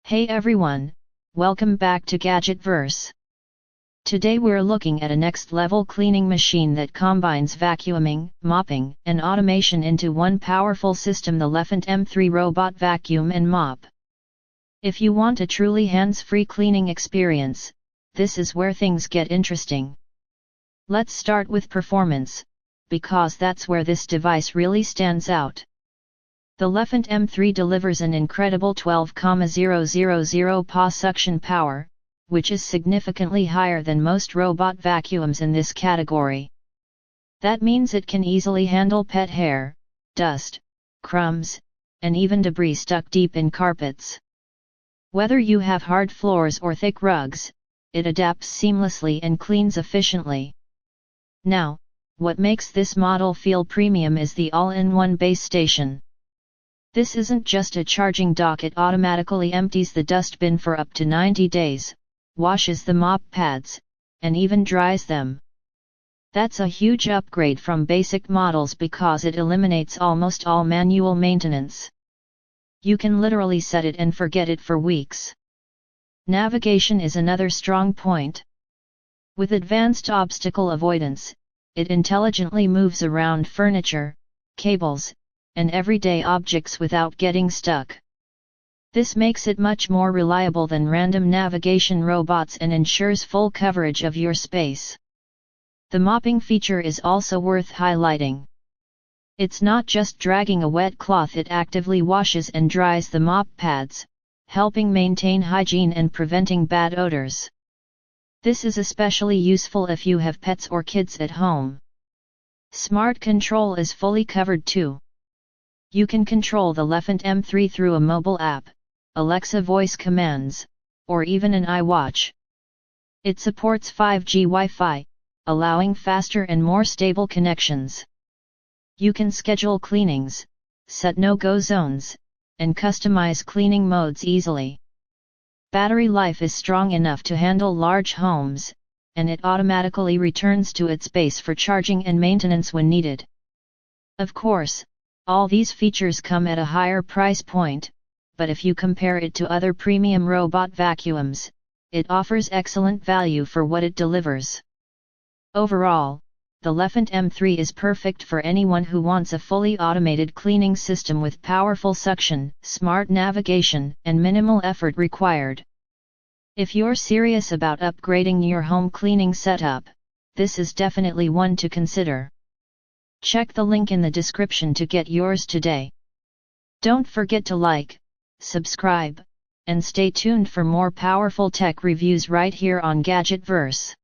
Hey everyone, welcome back to GadgetVerse. Today we're looking at a next-level cleaning machine that combines vacuuming, mopping, and automation into one powerful system: the Lefant M3 robot vacuum and mop. If you want a truly hands-free cleaning experience, this is where things get interesting. Let's start with performance, because that's where this device really stands out. The Lefant M3 delivers an incredible 12,000 Pa suction power, which is significantly higher than most robot vacuums in this category. That means it can easily handle pet hair, dust, crumbs, and even debris stuck deep in carpets. Whether you have hard floors or thick rugs, it adapts seamlessly and cleans efficiently. Now, what makes this model feel premium is the all-in-one base station. This isn't just a charging dock. It automatically empties the dustbin for up to 90 days, washes the mop pads, and even dries them. That's a huge upgrade from basic models because it eliminates almost all manual maintenance. You can literally set it and forget it for weeks. Navigation is another strong point. With advanced obstacle avoidance, it intelligently moves around furniture, cables, and everyday objects without getting stuck. This makes it much more reliable than random navigation robots and ensures full coverage of your space. The mopping feature is also worth highlighting. It's not just dragging a wet cloth, it actively washes and dries the mop pads, helping maintain hygiene and preventing bad odors. This is especially useful if you have pets or kids at home. Smart control is fully covered too. You can control the Lefant M3 through a mobile app, Alexa voice commands, or even an iWatch. It supports 5G Wi-Fi, allowing faster and more stable connections. You can schedule cleanings, set no-go zones, and customize cleaning modes easily. Battery life is strong enough to handle large homes, and it automatically returns to its base for charging and maintenance when needed. Of course, all these features come at a higher price point, but if you compare it to other premium robot vacuums, it offers excellent value for what it delivers. Overall, the Lefant M3 is perfect for anyone who wants a fully automated cleaning system with powerful suction, smart navigation, and minimal effort required. If you're serious about upgrading your home cleaning setup, this is definitely one to consider. Check the link in the description to get yours today. Don't forget to like, subscribe, and stay tuned for more powerful tech reviews right here on GadgetVerse.